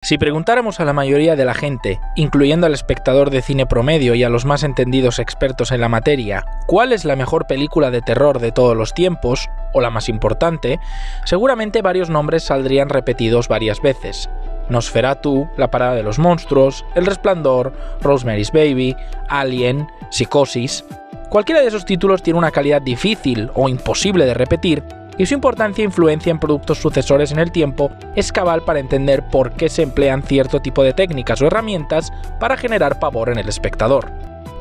Si preguntáramos a la mayoría de la gente, incluyendo al espectador de cine promedio y a los más entendidos expertos en la materia, ¿cuál es la mejor película de terror de todos los tiempos, o la más importante?, seguramente varios nombres saldrían repetidos varias veces. Nosferatu, La parada de los monstruos, El resplandor, Rosemary's Baby, Alien, Psicosis. Cualquiera de esos títulos tiene una calidad difícil o imposible de repetir, y su importancia e influencia en productos sucesores en el tiempo es cabal para entender por qué se emplean cierto tipo de técnicas o herramientas para generar pavor en el espectador.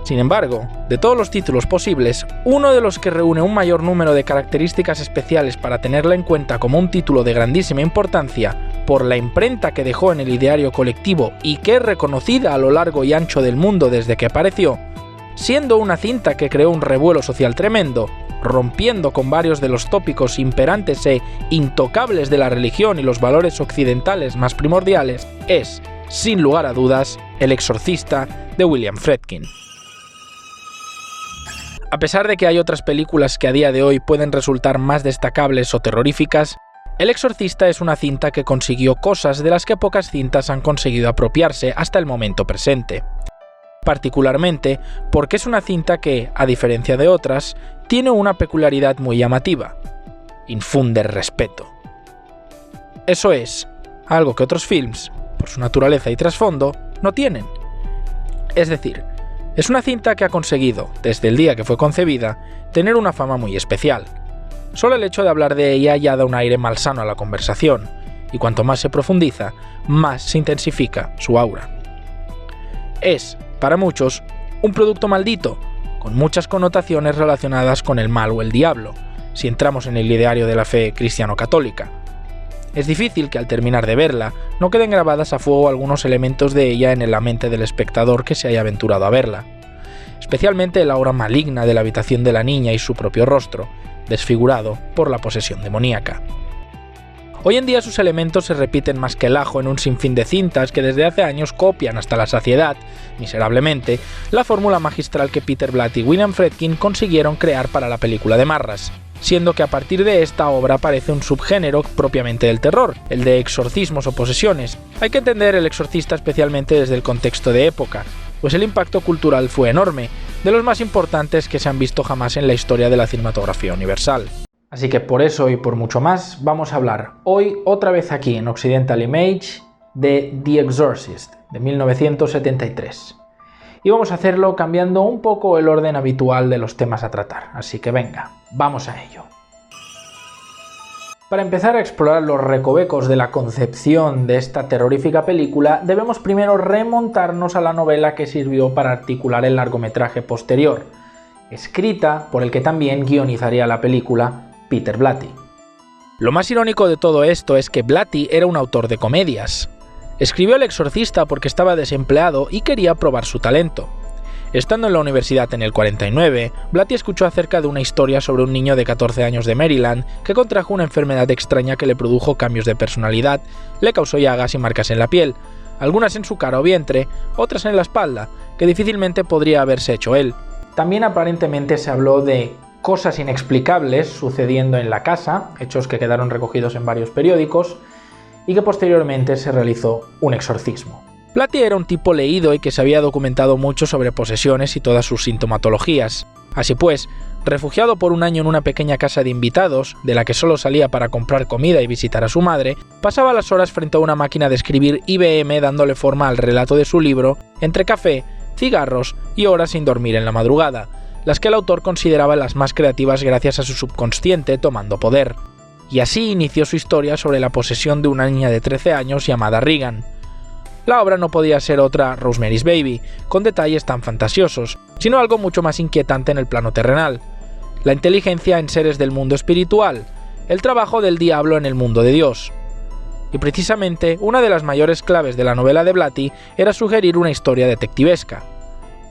Sin embargo, de todos los títulos posibles, uno de los que reúne un mayor número de características especiales para tenerla en cuenta como un título de grandísima importancia, por la imprenta que dejó en el ideario colectivo y que es reconocida a lo largo y ancho del mundo desde que apareció, siendo una cinta que creó un revuelo social tremendo, rompiendo con varios de los tópicos imperantes e intocables de la religión y los valores occidentales más primordiales, es, sin lugar a dudas, El exorcista de William Friedkin. A pesar de que hay otras películas que a día de hoy pueden resultar más destacables o terroríficas, El exorcista es una cinta que consiguió cosas de las que pocas cintas han conseguido apropiarse hasta el momento presente. Particularmente porque es una cinta que, a diferencia de otras, tiene una peculiaridad muy llamativa: infunde respeto. Eso es, algo que otros films, por su naturaleza y trasfondo, no tienen. Es decir, es una cinta que ha conseguido, desde el día que fue concebida, tener una fama muy especial. Solo el hecho de hablar de ella ya da un aire malsano a la conversación, y cuanto más se profundiza, más se intensifica su aura. Es, para muchos, un producto maldito, con muchas connotaciones relacionadas con el mal o el diablo, si entramos en el ideario de la fe cristiano-católica. Es difícil que al terminar de verla no queden grabadas a fuego algunos elementos de ella en la mente del espectador que se haya aventurado a verla, especialmente el aura maligna de la habitación de la niña y su propio rostro, desfigurado por la posesión demoníaca. Hoy en día sus elementos se repiten más que el ajo en un sinfín de cintas que desde hace años copian hasta la saciedad, miserablemente, la fórmula magistral que Peter Blatty y William Friedkin consiguieron crear para la película de Marras, siendo que a partir de esta obra aparece un subgénero propiamente del terror, el de exorcismos o posesiones. Hay que entender El exorcista especialmente desde el contexto de época, pues el impacto cultural fue enorme, de los más importantes que se han visto jamás en la historia de la cinematografía universal. Así que por eso y por mucho más vamos a hablar hoy otra vez aquí en Occidental Image de The Exorcist de 1973. Y vamos a hacerlo cambiando un poco el orden habitual de los temas a tratar, así que venga, vamos a ello. Para empezar a explorar los recovecos de la concepción de esta terrorífica película, debemos primero remontarnos a la novela que sirvió para articular el largometraje posterior, escrita por el que también guionizaría la película, Peter Blatty. Lo más irónico de todo esto es que Blatty era un autor de comedias. Escribió El exorcista porque estaba desempleado y quería probar su talento. Estando en la universidad en el 49, Blatty escuchó acerca de una historia sobre un niño de 14 años de Maryland que contrajo una enfermedad extraña que le produjo cambios de personalidad, le causó llagas y marcas en la piel, algunas en su cara o vientre, otras en la espalda, que difícilmente podría haberse hecho él. También aparentemente se habló de cosas inexplicables sucediendo en la casa, hechos que quedaron recogidos en varios periódicos, y que posteriormente se realizó un exorcismo. Blatty era un tipo leído y que se había documentado mucho sobre posesiones y todas sus sintomatologías. Así pues, refugiado por un año en una pequeña casa de invitados, de la que solo salía para comprar comida y visitar a su madre, pasaba las horas frente a una máquina de escribir IBM dándole forma al relato de su libro, entre café, cigarros y horas sin dormir en la madrugada, las que el autor consideraba las más creativas gracias a su subconsciente tomando poder. Y así inició su historia sobre la posesión de una niña de 13 años llamada Regan. La obra no podía ser otra Rosemary's Baby, con detalles tan fantasiosos, sino algo mucho más inquietante en el plano terrenal. La inteligencia en seres del mundo espiritual, el trabajo del diablo en el mundo de Dios. Y precisamente, una de las mayores claves de la novela de Blatty era sugerir una historia detectivesca.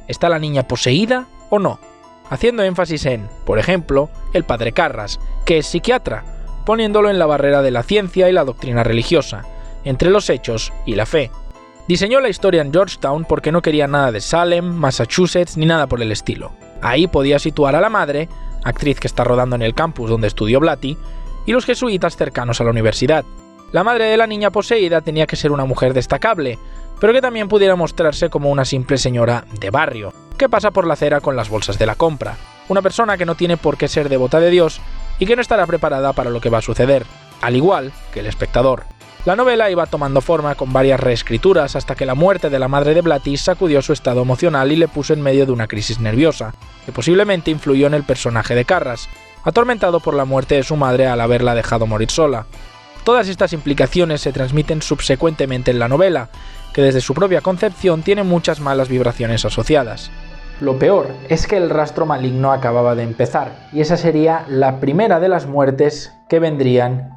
¿Está la niña poseída o no? Haciendo énfasis en, por ejemplo, el padre Carras, que es psiquiatra, poniéndolo en la barrera de la ciencia y la doctrina religiosa, entre los hechos y la fe. Diseñó la historia en Georgetown porque no quería nada de Salem, Massachusetts ni nada por el estilo. Ahí podía situar a la madre, actriz que está rodando en el campus donde estudió Blatty, y los jesuitas cercanos a la universidad. La madre de la niña poseída tenía que ser una mujer destacable, pero que también pudiera mostrarse como una simple señora de barrio, que pasa por la acera con las bolsas de la compra. Una persona que no tiene por qué ser devota de Dios y que no estará preparada para lo que va a suceder, al igual que el espectador. La novela iba tomando forma con varias reescrituras hasta que la muerte de la madre de Blatty sacudió su estado emocional y le puso en medio de una crisis nerviosa, que posiblemente influyó en el personaje de Carras, atormentado por la muerte de su madre al haberla dejado morir sola. Todas estas implicaciones se transmiten subsecuentemente en la novela, que desde su propia concepción tiene muchas malas vibraciones asociadas. Lo peor es que el rastro maligno acababa de empezar, y esa sería la primera de las muertes que vendrían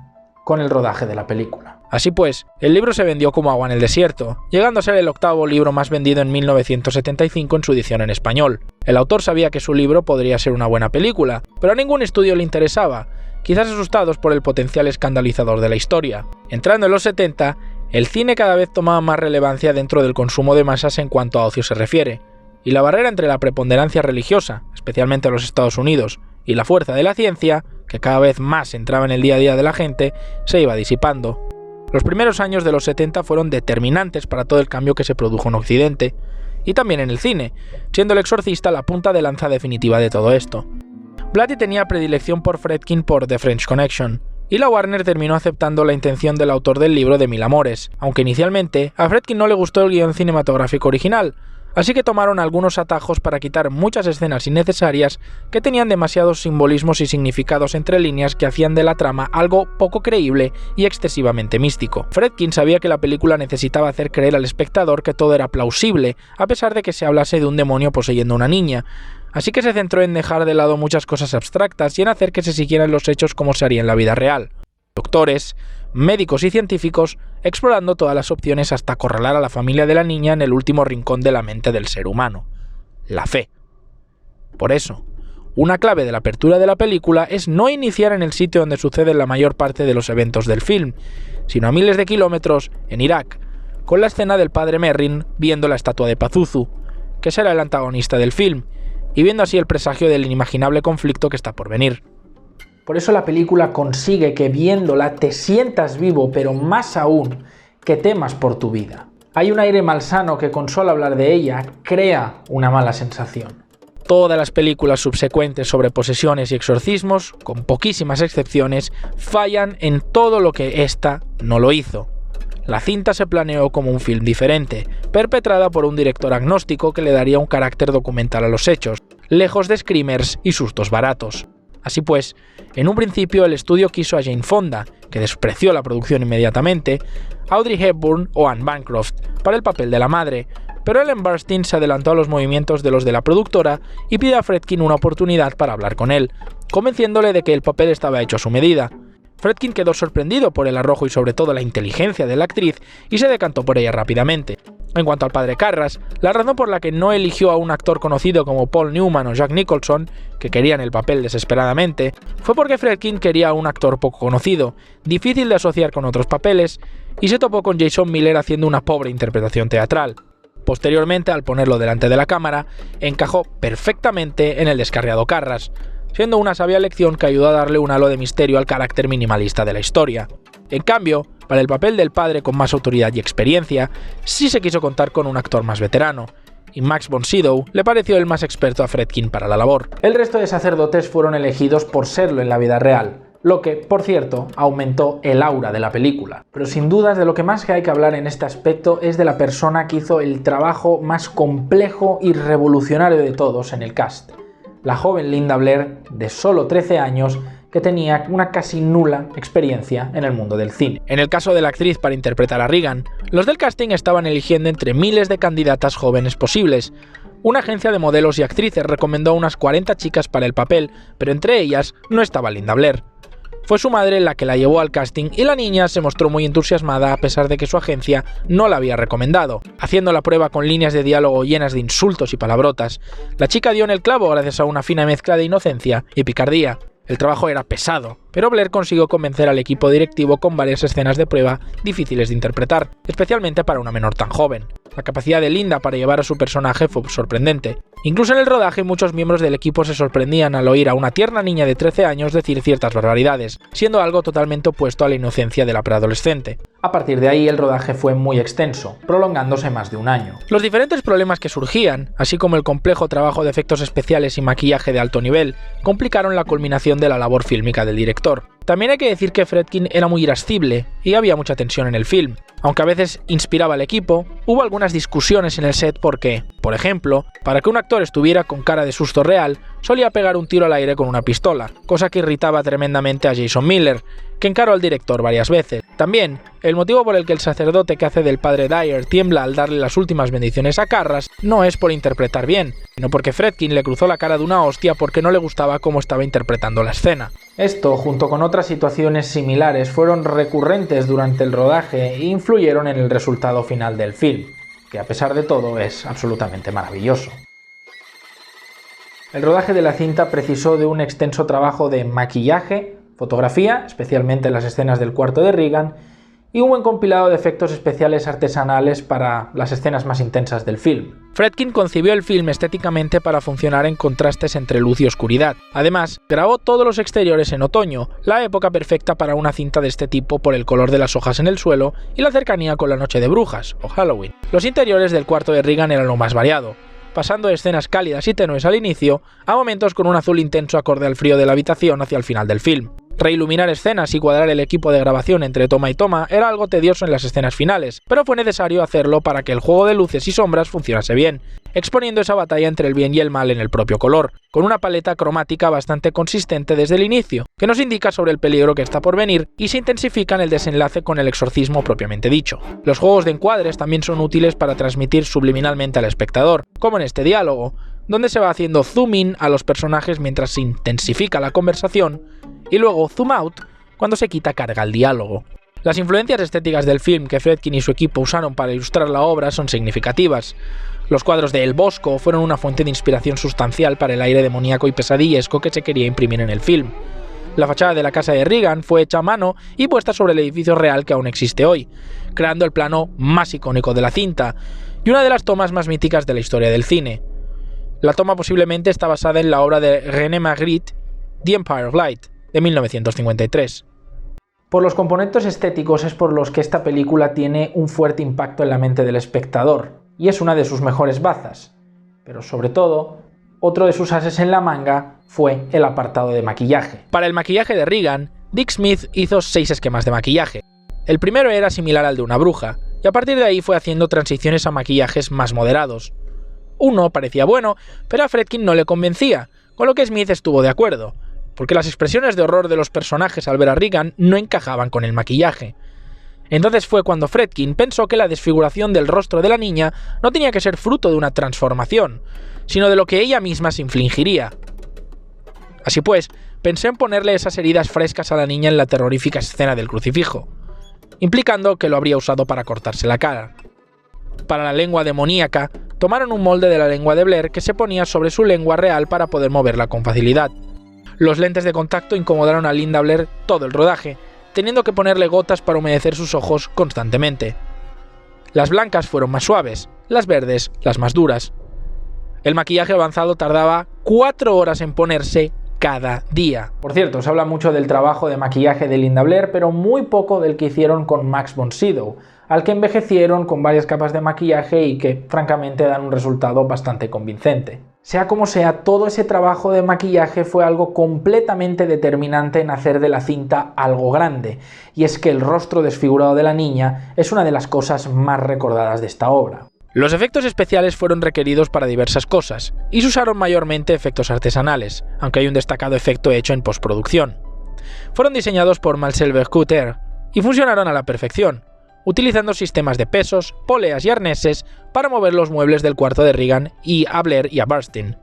con el rodaje de la película. Así pues, el libro se vendió como agua en el desierto, llegando a ser el 8º libro más vendido en 1975 en su edición en español. El autor sabía que su libro podría ser una buena película, pero a ningún estudio le interesaba, quizás asustados por el potencial escandalizador de la historia. Entrando en los 70, el cine cada vez tomaba más relevancia dentro del consumo de masas en cuanto a ocio se refiere, y la barrera entre la preponderancia religiosa, especialmente en los Estados Unidos, y la fuerza de la ciencia, que cada vez más entraba en el día a día de la gente, se iba disipando. Los primeros años de los 70 fueron determinantes para todo el cambio que se produjo en Occidente, y también en el cine, siendo El Exorcista la punta de lanza definitiva de todo esto. Blatty tenía predilección por Friedkin por The French Connection, y la Warner terminó aceptando la intención del autor del libro de Mil Amores, aunque inicialmente a Friedkin no le gustó el guión cinematográfico original, así que tomaron algunos atajos para quitar muchas escenas innecesarias que tenían demasiados simbolismos y significados entre líneas que hacían de la trama algo poco creíble y excesivamente místico. Friedkin sabía que la película necesitaba hacer creer al espectador que todo era plausible, a pesar de que se hablase de un demonio poseyendo a una niña, así que se centró en dejar de lado muchas cosas abstractas y en hacer que se siguieran los hechos como se haría en la vida real. Doctores, médicos y científicos explorando todas las opciones hasta acorralar a la familia de la niña en el último rincón de la mente del ser humano, la fe. Por eso, una clave de la apertura de la película es no iniciar en el sitio donde suceden la mayor parte de los eventos del film, sino a miles de kilómetros, en Irak, con la escena del padre Merrin viendo la estatua de Pazuzu, que será el antagonista del film, y viendo así el presagio del inimaginable conflicto que está por venir. Por eso la película consigue que viéndola te sientas vivo, pero más aún, que temas por tu vida. Hay un aire malsano que con solo hablar de ella crea una mala sensación. Todas las películas subsecuentes sobre posesiones y exorcismos, con poquísimas excepciones, fallan en todo lo que esta no lo hizo. La cinta se planeó como un film diferente, perpetrada por un director agnóstico que le daría un carácter documental a los hechos, lejos de screamers y sustos baratos. Así pues, en un principio el estudio quiso a Jane Fonda, que despreció la producción inmediatamente, Audrey Hepburn o Anne Bancroft para el papel de la madre, pero Ellen Burstyn se adelantó a los movimientos de los de la productora y pidió a Friedkin una oportunidad para hablar con él, convenciéndole de que el papel estaba hecho a su medida. Friedkin quedó sorprendido por el arrojo y sobre todo la inteligencia de la actriz y se decantó por ella rápidamente. En cuanto al padre Carras, la razón por la que no eligió a un actor conocido como Paul Newman o Jack Nicholson, que querían el papel desesperadamente, fue porque Friedkin quería a un actor poco conocido, difícil de asociar con otros papeles, y se topó con Jason Miller haciendo una pobre interpretación teatral. Posteriormente, al ponerlo delante de la cámara, encajó perfectamente en el descarriado Carras, siendo una sabia lección que ayudó a darle un halo de misterio al carácter minimalista de la historia. En cambio, para el papel del padre con más autoridad y experiencia, sí se quiso contar con un actor más veterano, y Max von Sydow le pareció el más experto a Friedkin para la labor. El resto de sacerdotes fueron elegidos por serlo en la vida real, lo que, por cierto, aumentó el aura de la película. Pero sin dudas de lo que más que hay que hablar en este aspecto es de la persona que hizo el trabajo más complejo y revolucionario de todos en el cast, la joven Linda Blair, de solo 13 años, que tenía una casi nula experiencia en el mundo del cine. En el caso de la actriz para interpretar a Regan, los del casting estaban eligiendo entre miles de candidatas jóvenes posibles. Una agencia de modelos y actrices recomendó unas 40 chicas para el papel, pero entre ellas no estaba Linda Blair. Fue su madre la que la llevó al casting y la niña se mostró muy entusiasmada a pesar de que su agencia no la había recomendado. Haciendo la prueba con líneas de diálogo llenas de insultos y palabrotas, la chica dio en el clavo gracias a una fina mezcla de inocencia y picardía. El trabajo era pesado, pero Blair consiguió convencer al equipo directivo con varias escenas de prueba difíciles de interpretar, especialmente para una menor tan joven. La capacidad de Linda para llevar a su personaje fue sorprendente. Incluso en el rodaje muchos miembros del equipo se sorprendían al oír a una tierna niña de 13 años decir ciertas barbaridades, siendo algo totalmente opuesto a la inocencia de la preadolescente. A partir de ahí el rodaje fue muy extenso, prolongándose más de un año. Los diferentes problemas que surgían, así como el complejo trabajo de efectos especiales y maquillaje de alto nivel, complicaron la culminación de la labor fílmica del director. También hay que decir que Friedkin era muy irascible y había mucha tensión en el film. Aunque a veces inspiraba al equipo, hubo algunas discusiones en el set porque, por ejemplo, para que un actor estuviera con cara de susto real, solía pegar un tiro al aire con una pistola, cosa que irritaba tremendamente a Jason Miller, que encaró al director varias veces. También, el motivo por el que el sacerdote que hace del padre Dyer tiembla al darle las últimas bendiciones a Karras no es por interpretar bien, sino porque Friedkin le cruzó la cara de una hostia porque no le gustaba cómo estaba interpretando la escena. Esto, junto con otras situaciones similares, fueron recurrentes durante el rodaje e influyeron en el resultado final del film, que a pesar de todo es absolutamente maravilloso. El rodaje de la cinta precisó de un extenso trabajo de maquillaje, fotografía, especialmente en las escenas del cuarto de Regan, y un buen compilado de efectos especiales artesanales para las escenas más intensas del film. Friedkin concibió el film estéticamente para funcionar en contrastes entre luz y oscuridad. Además, grabó todos los exteriores en otoño, la época perfecta para una cinta de este tipo por el color de las hojas en el suelo y la cercanía con la Noche de Brujas, o Halloween. Los interiores del cuarto de Regan eran lo más variado, pasando de escenas cálidas y tenues al inicio a momentos con un azul intenso acorde al frío de la habitación hacia el final del film. Reiluminar escenas y cuadrar el equipo de grabación entre toma y toma era algo tedioso en las escenas finales, pero fue necesario hacerlo para que el juego de luces y sombras funcionase bien, exponiendo esa batalla entre el bien y el mal en el propio color, con una paleta cromática bastante consistente desde el inicio, que nos indica sobre el peligro que está por venir y se intensifica en el desenlace con el exorcismo propiamente dicho. Los juegos de encuadres también son útiles para transmitir subliminalmente al espectador, como en este diálogo, donde se va haciendo zoom in a los personajes mientras se intensifica la conversación, y luego zoom out cuando se quita carga al diálogo. Las influencias estéticas del film que Friedkin y su equipo usaron para ilustrar la obra son significativas. Los cuadros de El Bosco fueron una fuente de inspiración sustancial para el aire demoníaco y pesadillesco que se quería imprimir en el film. La fachada de la casa de Regan fue hecha a mano y puesta sobre el edificio real que aún existe hoy, creando el plano más icónico de la cinta y una de las tomas más míticas de la historia del cine. La toma posiblemente está basada en la obra de René Magritte, The Empire of Light, de 1953. Por los componentes estéticos es por los que esta película tiene un fuerte impacto en la mente del espectador, y es una de sus mejores bazas. Pero sobre todo, otro de sus ases en la manga fue el apartado de maquillaje. Para el maquillaje de Regan, Dick Smith hizo 6 esquemas de maquillaje. El primero era similar al de una bruja, y a partir de ahí fue haciendo transiciones a maquillajes más moderados. Uno parecía bueno, pero a Friedkin no le convencía, con lo que Smith estuvo de acuerdo, porque las expresiones de horror de los personajes al ver a Regan no encajaban con el maquillaje. Entonces fue cuando Friedkin pensó que la desfiguración del rostro de la niña no tenía que ser fruto de una transformación, sino de lo que ella misma se infligiría. Así pues, pensé en ponerle esas heridas frescas a la niña en la terrorífica escena del crucifijo, implicando que lo habría usado para cortarse la cara. Para la lengua demoníaca, tomaron un molde de la lengua de Blair que se ponía sobre su lengua real para poder moverla con facilidad. Los lentes de contacto incomodaron a Linda Blair todo el rodaje, teniendo que ponerle gotas para humedecer sus ojos constantemente. Las blancas fueron más suaves, las verdes las más duras. El maquillaje avanzado tardaba 4 horas en ponerse cada día. Por cierto, se habla mucho del trabajo de maquillaje de Linda Blair, pero muy poco del que hicieron con Max von Sydow, al que envejecieron con varias capas de maquillaje y que francamente dan un resultado bastante convincente. Sea como sea, todo ese trabajo de maquillaje fue algo completamente determinante en hacer de la cinta algo grande, y es que el rostro desfigurado de la niña es una de las cosas más recordadas de esta obra. Los efectos especiales fueron requeridos para diversas cosas, y se usaron mayormente efectos artesanales, aunque hay un destacado efecto hecho en postproducción. Fueron diseñados por Marcel Vercouter y funcionaron a la perfección, utilizando sistemas de pesos, poleas y arneses para mover los muebles del cuarto de Regan y a Blair y a Burstyn.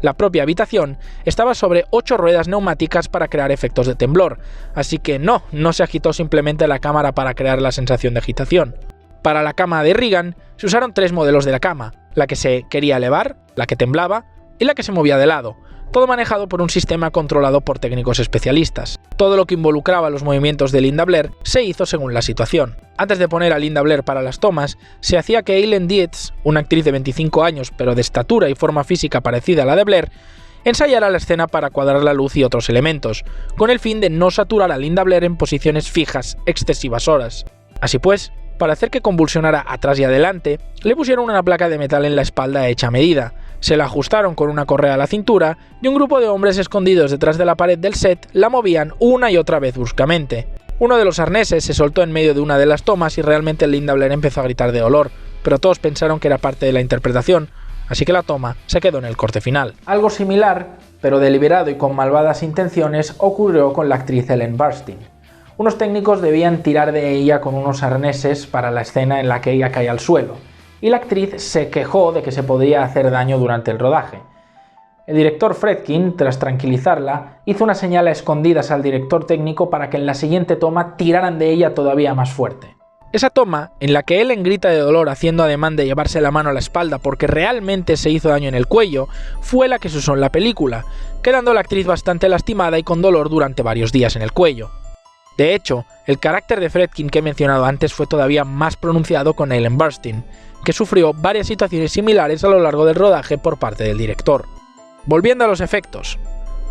La propia habitación estaba sobre 8 ruedas neumáticas para crear efectos de temblor, así que no se agitó simplemente la cámara para crear la sensación de agitación. Para la cama de Regan se usaron 3 modelos de la cama, la que se quería elevar, la que temblaba y la que se movía de lado, todo manejado por un sistema controlado por técnicos especialistas. Todo lo que involucraba los movimientos de Linda Blair se hizo según la situación. Antes de poner a Linda Blair para las tomas, se hacía que Eileen Dietz, una actriz de 25 años pero de estatura y forma física parecida a la de Blair, ensayara la escena para cuadrar la luz y otros elementos, con el fin de no saturar a Linda Blair en posiciones fijas excesivas horas. Así pues, para hacer que convulsionara atrás y adelante, le pusieron una placa de metal en la espalda hecha a medida, se la ajustaron con una correa a la cintura y un grupo de hombres escondidos detrás de la pared del set la movían una y otra vez bruscamente. Uno de los arneses se soltó en medio de una de las tomas y realmente Linda Blair empezó a gritar de dolor, pero todos pensaron que era parte de la interpretación, así que la toma se quedó en el corte final. Algo similar, pero deliberado y con malvadas intenciones, ocurrió con la actriz Ellen Burstyn. Unos técnicos debían tirar de ella con unos arneses para la escena en la que ella cae al suelo, y la actriz se quejó de que se podía hacer daño durante el rodaje. El director Friedkin, tras tranquilizarla, hizo una señal a escondidas al director técnico para que en la siguiente toma tiraran de ella todavía más fuerte. Esa toma, en la que Ellen grita de dolor haciendo ademán de llevarse la mano a la espalda porque realmente se hizo daño en el cuello, fue la que se usó en la película, quedando la actriz bastante lastimada y con dolor durante varios días en el cuello. De hecho, el carácter de Friedkin que he mencionado antes fue todavía más pronunciado con Ellen Burstyn, que sufrió varias situaciones similares a lo largo del rodaje por parte del director. Volviendo a los efectos.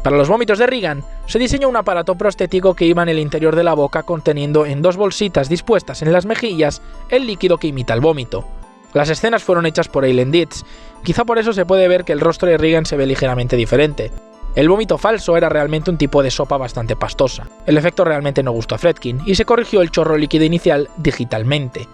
Para los vómitos de Regan, se diseñó un aparato prostético que iba en el interior de la boca conteniendo en 2 bolsitas dispuestas en las mejillas el líquido que imita el vómito. Las escenas fueron hechas por Eileen Dietz, quizá por eso se puede ver que el rostro de Regan se ve ligeramente diferente. El vómito falso era realmente un tipo de sopa bastante pastosa. El efecto realmente no gustó a Friedkin y se corrigió el chorro líquido inicial digitalmente.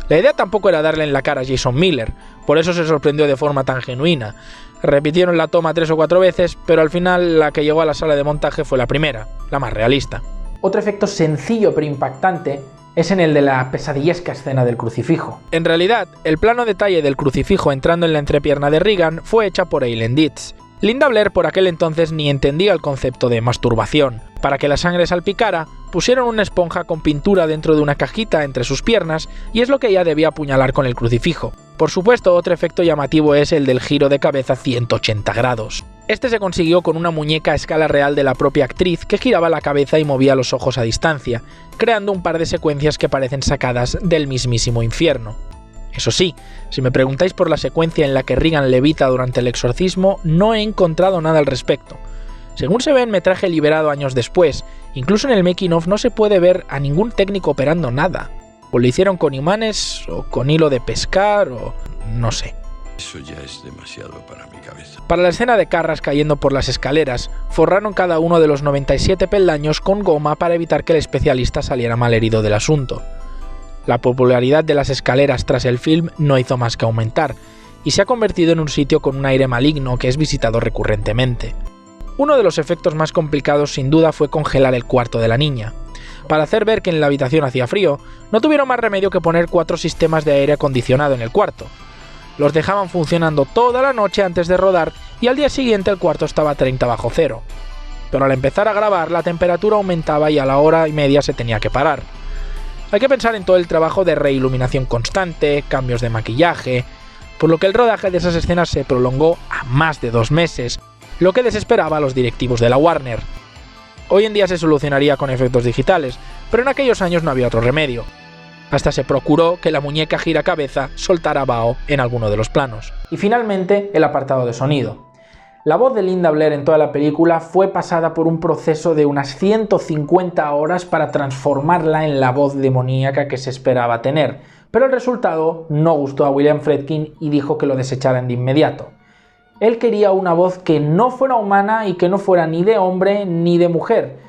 La idea tampoco era darle en la cara a Jason Miller, por eso se sorprendió de forma tan genuina. Repitieron la toma 3 o 4 veces, pero al final la que llegó a la sala de montaje fue la primera, la más realista. Otro efecto sencillo pero impactante es en el de la pesadillesca escena del crucifijo. En realidad, el plano detalle del crucifijo entrando en la entrepierna de Regan fue hecha por Eileen Dietz. Linda Blair por aquel entonces ni entendía el concepto de masturbación. Para que la sangre salpicara, pusieron una esponja con pintura dentro de una cajita entre sus piernas y es lo que ella debía apuñalar con el crucifijo. Por supuesto, otro efecto llamativo es el del giro de cabeza 180 grados. Este se consiguió con una muñeca a escala real de la propia actriz que giraba la cabeza y movía los ojos a distancia, creando un par de secuencias que parecen sacadas del mismísimo infierno. Eso sí, si me preguntáis por la secuencia en la que Regan levita durante el exorcismo, no he encontrado nada al respecto. Según se ve en metraje liberado años después, incluso en el making of no se puede ver a ningún técnico operando nada. O lo hicieron con imanes, o con hilo de pescar, o no sé. Eso ya es demasiado para mi cabeza. Para la escena de Carras cayendo por las escaleras, forraron cada uno de los 97 peldaños con goma para evitar que el especialista saliera malherido del asunto. La popularidad de las escaleras tras el film no hizo más que aumentar, y se ha convertido en un sitio con un aire maligno que es visitado recurrentemente. Uno de los efectos más complicados sin duda fue congelar el cuarto de la niña. Para hacer ver que en la habitación hacía frío, no tuvieron más remedio que poner 4 sistemas de aire acondicionado en el cuarto. Los dejaban funcionando toda la noche antes de rodar y al día siguiente el cuarto estaba a 30 bajo cero. Pero al empezar a grabar la temperatura aumentaba y a la hora y media se tenía que parar. Hay que pensar en todo el trabajo de reiluminación constante, cambios de maquillaje, por lo que el rodaje de esas escenas se prolongó a más de 2 meses, lo que desesperaba a los directivos de la Warner. Hoy en día se solucionaría con efectos digitales, pero en aquellos años no había otro remedio. Hasta se procuró que la muñeca giracabeza soltara vaho en alguno de los planos. Y finalmente, el apartado de sonido. La voz de Linda Blair en toda la película fue pasada por un proceso de unas 150 horas para transformarla en la voz demoníaca que se esperaba tener, pero el resultado no gustó a William Friedkin y dijo que lo desecharan de inmediato. Él quería una voz que no fuera humana y que no fuera ni de hombre ni de mujer,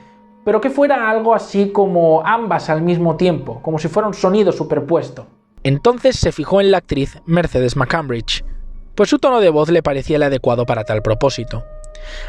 pero que fuera algo así como ambas al mismo tiempo, como si fuera un sonido superpuesto. Entonces se fijó en la actriz Mercedes McCambridge, pues su tono de voz le parecía el adecuado para tal propósito.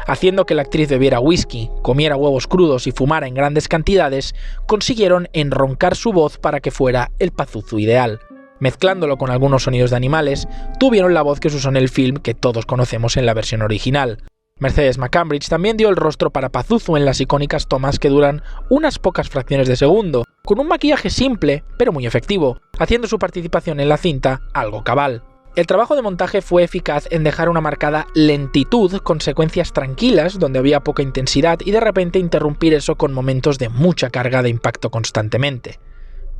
Haciendo que la actriz bebiera whisky, comiera huevos crudos y fumara en grandes cantidades, consiguieron enroncar su voz para que fuera el Pazuzu ideal. Mezclándolo con algunos sonidos de animales, tuvieron la voz que se usó en el film que todos conocemos en la versión original. Mercedes McCambridge también dio el rostro para Pazuzu en las icónicas tomas que duran unas pocas fracciones de segundo, con un maquillaje simple pero muy efectivo, haciendo su participación en la cinta algo cabal. El trabajo de montaje fue eficaz en dejar una marcada lentitud con secuencias tranquilas donde había poca intensidad y de repente interrumpir eso con momentos de mucha carga de impacto constantemente,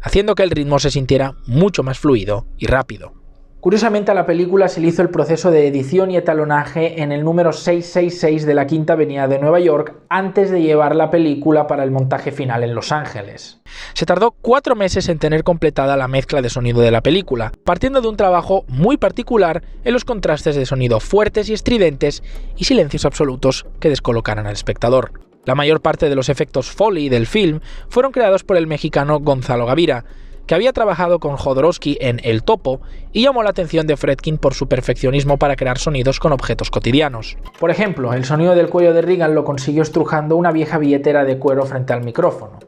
haciendo que el ritmo se sintiera mucho más fluido y rápido. Curiosamente, a la película se le hizo el proceso de edición y etalonaje en el número 666 de la Quinta Avenida de Nueva York antes de llevar la película para el montaje final en Los Ángeles. Se tardó 4 meses en tener completada la mezcla de sonido de la película, partiendo de un trabajo muy particular en los contrastes de sonido fuertes y estridentes y silencios absolutos que descolocaran al espectador. La mayor parte de los efectos Foley del film fueron creados por el mexicano Gonzalo Gavira, que había trabajado con Jodorowsky en El Topo y llamó la atención de Friedkin por su perfeccionismo para crear sonidos con objetos cotidianos. Por ejemplo, el sonido del cuello de Reagan lo consiguió estrujando una vieja billetera de cuero frente al micrófono.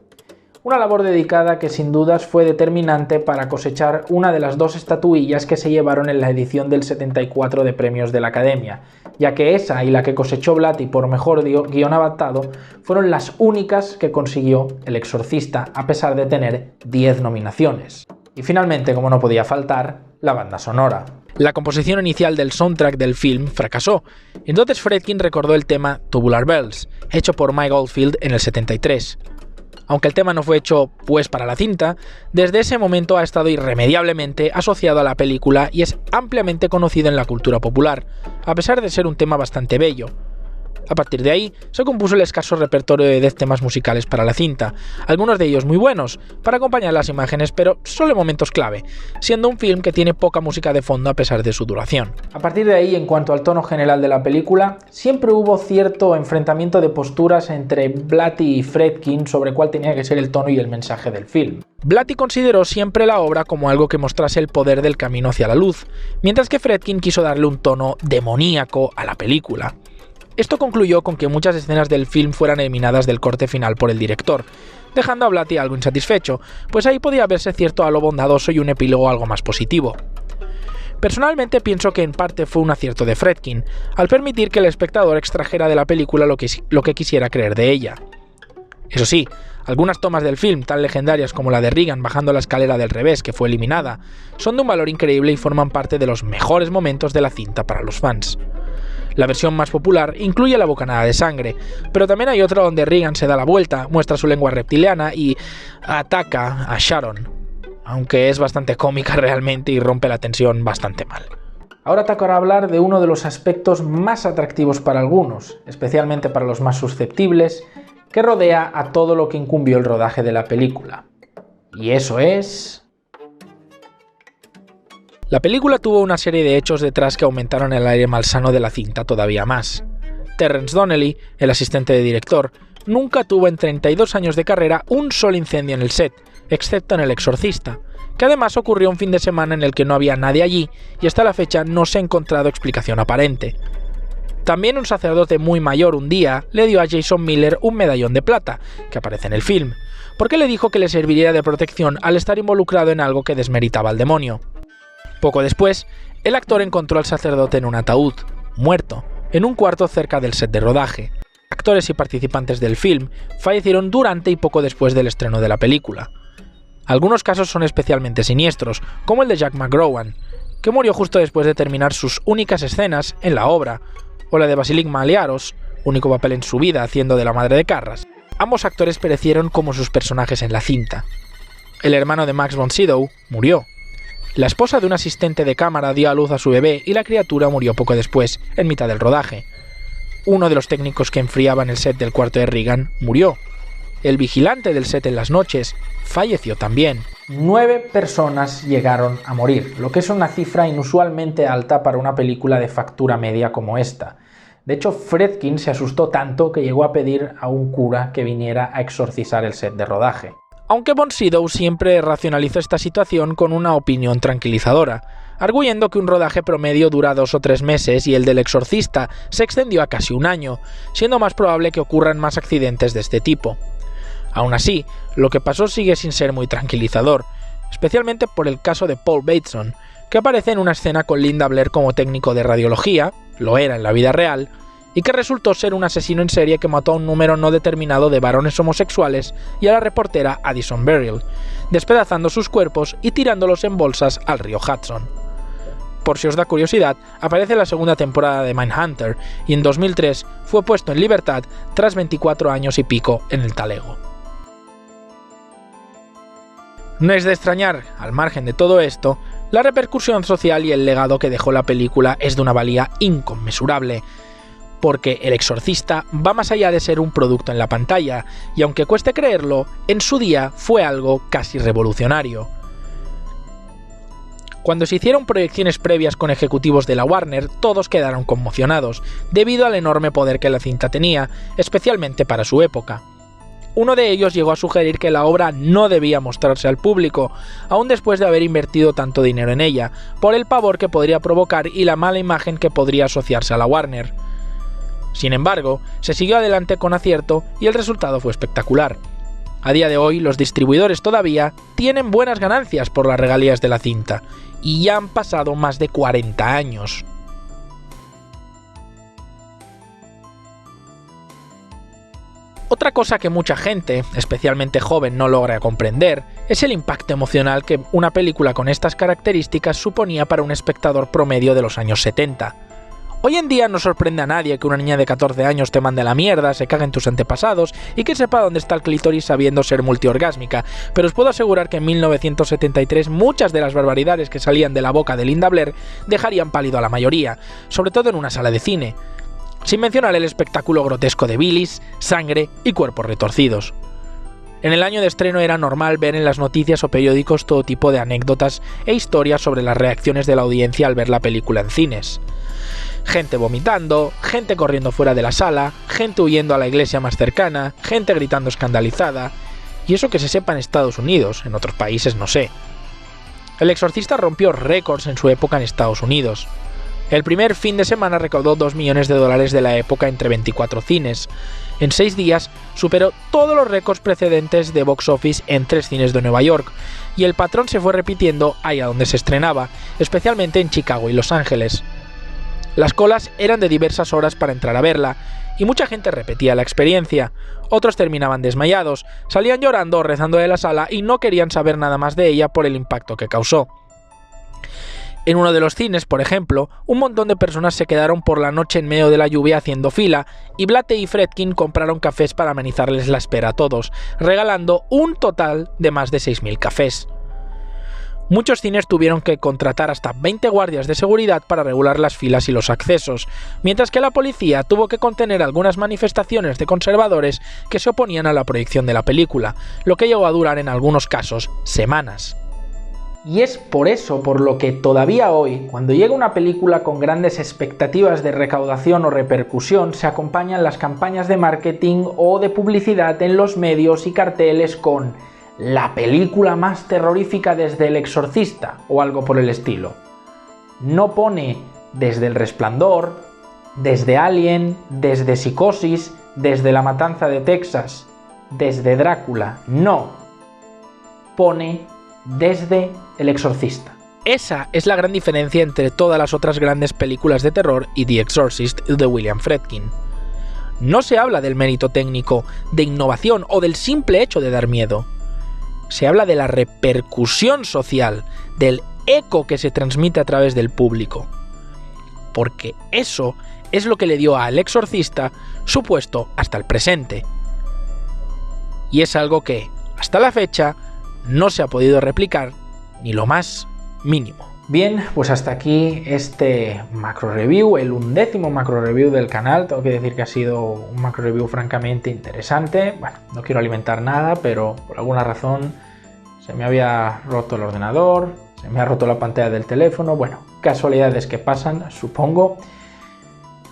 Una labor dedicada que sin dudas fue determinante para cosechar una de las 2 estatuillas que se llevaron en la edición del 74 de premios de la Academia, ya que esa y la que cosechó Blatty por mejor guión adaptado fueron las únicas que consiguió El Exorcista, a pesar de tener 10 nominaciones. Y finalmente, como no podía faltar, la banda sonora. La composición inicial del soundtrack del film fracasó, entonces Friedkin recordó el tema Tubular Bells, hecho por Mike Oldfield en el 73. Aunque el tema no fue hecho pues para la cinta, desde ese momento ha estado irremediablemente asociado a la película y es ampliamente conocido en la cultura popular, a pesar de ser un tema bastante bello. A partir de ahí, se compuso el escaso repertorio de 10 temas musicales para la cinta, algunos de ellos muy buenos, para acompañar las imágenes, pero solo en momentos clave, siendo un film que tiene poca música de fondo a pesar de su duración. A partir de ahí, en cuanto al tono general de la película, siempre hubo cierto enfrentamiento de posturas entre Blatty y Friedkin sobre cuál tenía que ser el tono y el mensaje del film. Blatty consideró siempre la obra como algo que mostrase el poder del camino hacia la luz, mientras que Friedkin quiso darle un tono demoníaco a la película. Esto concluyó con que muchas escenas del film fueran eliminadas del corte final por el director, dejando a Blatty algo insatisfecho, pues ahí podía verse cierto halo bondadoso y un epílogo algo más positivo. Personalmente pienso que en parte fue un acierto de Friedkin, al permitir que el espectador extrajera de la película lo que quisiera creer de ella. Eso sí, algunas tomas del film, tan legendarias como la de Reagan bajando la escalera del revés, que fue eliminada, son de un valor increíble y forman parte de los mejores momentos de la cinta para los fans. La versión más popular incluye la bocanada de sangre, pero también hay otra donde Reagan se da la vuelta, muestra su lengua reptiliana y ataca a Sharon, aunque es bastante cómica realmente y rompe la tensión bastante mal. Ahora tocará hablar de uno de los aspectos más atractivos para algunos, especialmente para los más susceptibles, que rodea a todo lo que incumbió el rodaje de la película. Y eso es... La película tuvo una serie de hechos detrás que aumentaron el aire malsano de la cinta todavía más. Terrence Donnelly, el asistente de director, nunca tuvo en 32 años de carrera un solo incendio en el set, excepto en El Exorcista, que además ocurrió un fin de semana en el que no había nadie allí y hasta la fecha no se ha encontrado explicación aparente. También un sacerdote muy mayor un día le dio a Jason Miller un medallón de plata, que aparece en el film, porque le dijo que le serviría de protección al estar involucrado en algo que desmeritaba al demonio. Poco después, el actor encontró al sacerdote en un ataúd, muerto, en un cuarto cerca del set de rodaje. Actores y participantes del film fallecieron durante y poco después del estreno de la película. Algunos casos son especialmente siniestros, como el de Jack McGowan, que murió justo después de terminar sus únicas escenas en la obra, o la de Basilic Maliaros, único papel en su vida haciendo de la madre de Carras. Ambos actores perecieron como sus personajes en la cinta. El hermano de Max von Sydow murió. La esposa de un asistente de cámara dio a luz a su bebé y la criatura murió poco después, en mitad del rodaje. Uno de los técnicos que enfriaban el set del cuarto de Reagan murió. El vigilante del set en las noches falleció también. 9 personas llegaron a morir, lo que es una cifra inusualmente alta para una película de factura media como esta. De hecho, Friedkin se asustó tanto que llegó a pedir a un cura que viniera a exorcizar el set de rodaje. Aunque von Sydow siempre racionalizó esta situación con una opinión tranquilizadora, arguyendo que un rodaje promedio dura 2 o 3 meses y el del Exorcista se extendió a casi un año, siendo más probable que ocurran más accidentes de este tipo. Aún así, lo que pasó sigue sin ser muy tranquilizador, especialmente por el caso de Paul Bateson, que aparece en una escena con Linda Blair como técnico de radiología, lo era en la vida real, y que resultó ser un asesino en serie que mató a un número no determinado de varones homosexuales y a la reportera Addison Beryl, despedazando sus cuerpos y tirándolos en bolsas al río Hudson. por si os da curiosidad, aparece en la segunda temporada de Mindhunter y en 2003 fue puesto en libertad tras 24 años y pico en el talego. No es de extrañar, al margen de todo esto, la repercusión social y el legado que dejó la película es de una valía inconmensurable, porque El Exorcista va más allá de ser un producto en la pantalla, y aunque cueste creerlo, en su día fue algo casi revolucionario. Cuando se hicieron proyecciones previas con ejecutivos de la Warner, todos quedaron conmocionados, debido al enorme poder que la cinta tenía, especialmente para su época. Uno de ellos llegó a sugerir que la obra no debía mostrarse al público, aun después de haber invertido tanto dinero en ella, por el pavor que podría provocar y la mala imagen que podría asociarse a la Warner. Sin embargo, se siguió adelante con acierto y el resultado fue espectacular. A día de hoy, los distribuidores todavía tienen buenas ganancias por las regalías de la cinta, y ya han pasado más de 40 años. Otra cosa que mucha gente, especialmente joven, no logra comprender es el impacto emocional que una película con estas características suponía para un espectador promedio de los años 70. Hoy en día no sorprende a nadie que una niña de 14 años te mande a la mierda, se cague en tus antepasados y que sepa dónde está el clítoris sabiendo ser multiorgásmica, pero os puedo asegurar que en 1973 muchas de las barbaridades que salían de la boca de Linda Blair dejarían pálido a la mayoría, sobre todo en una sala de cine. Sin mencionar el espectáculo grotesco de bilis, sangre y cuerpos retorcidos. En el año de estreno era normal ver en las noticias o periódicos todo tipo de anécdotas e historias sobre las reacciones de la audiencia al ver la película en cines. Gente vomitando, gente corriendo fuera de la sala, gente huyendo a la iglesia más cercana, gente gritando escandalizada, y eso que se sepa en Estados Unidos, en otros países no sé. El Exorcista rompió récords en su época en Estados Unidos. El primer fin de semana recaudó $2 millones de la época entre 24 cines. En 6 días superó todos los récords precedentes de box office en 3 cines de Nueva York, y el patrón se fue repitiendo allá donde se estrenaba, especialmente en Chicago y Los Ángeles. Las colas eran de diversas horas para entrar a verla, y mucha gente repetía la experiencia. Otros terminaban desmayados, salían llorando o rezando de la sala y no querían saber nada más de ella por el impacto que causó. En uno de los cines, por ejemplo, un montón de personas se quedaron por la noche en medio de la lluvia haciendo fila, y Blatty y Friedkin compraron cafés para amenizarles la espera a todos, regalando un total de más de 6.000 cafés. Muchos cines tuvieron que contratar hasta 20 guardias de seguridad para regular las filas y los accesos, mientras que la policía tuvo que contener algunas manifestaciones de conservadores que se oponían a la proyección de la película, lo que llegó a durar en algunos casos semanas. Y es por eso por lo que todavía hoy, cuando llega una película con grandes expectativas de recaudación o repercusión, se acompañan las campañas de marketing o de publicidad en los medios y carteles con la película más terrorífica desde El Exorcista o algo por el estilo. No pone desde El Resplandor, desde Alien, desde Psicosis, desde La Matanza de Texas, desde Drácula, no. Pone desde El Exorcista. Esa es la gran diferencia entre todas las otras grandes películas de terror y The Exorcist de William Friedkin. No se habla del mérito técnico, de innovación o del simple hecho de dar miedo. Se habla de la repercusión social, del eco que se transmite a través del público. Porque eso es lo que le dio a El Exorcista su puesto hasta el presente. Y es algo que, hasta la fecha, no se ha podido replicar ni lo más mínimo. Bien, pues hasta aquí este macro review, el 11º macro review del canal. Tengo que decir que ha sido un macro review francamente interesante. Bueno, no quiero alimentar nada, pero por alguna razón se me había roto el ordenador, se me ha roto la pantalla del teléfono. Bueno, casualidades que pasan, supongo.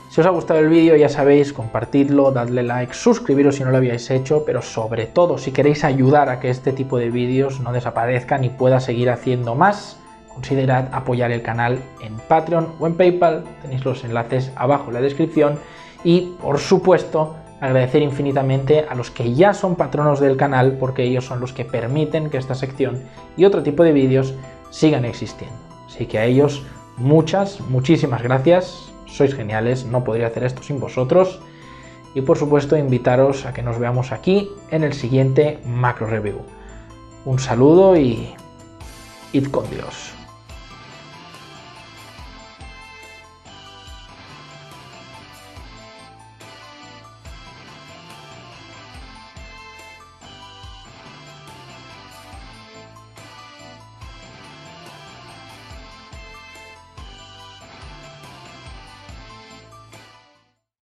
Si os ha gustado el vídeo, ya sabéis, compartidlo, dadle like, suscribiros si no lo habíais hecho, pero sobre todo, si queréis ayudar a que este tipo de vídeos no desaparezcan y pueda seguir haciendo más, considerad apoyar el canal en Patreon o en PayPal, tenéis los enlaces abajo en la descripción, y por supuesto agradecer infinitamente a los que ya son patronos del canal, porque ellos son los que permiten que esta sección y otro tipo de vídeos sigan existiendo. Así que a ellos muchísimas gracias, sois geniales, no podría hacer esto sin vosotros, y por supuesto invitaros a que nos veamos aquí en el siguiente macro review. Un saludo y id con Dios.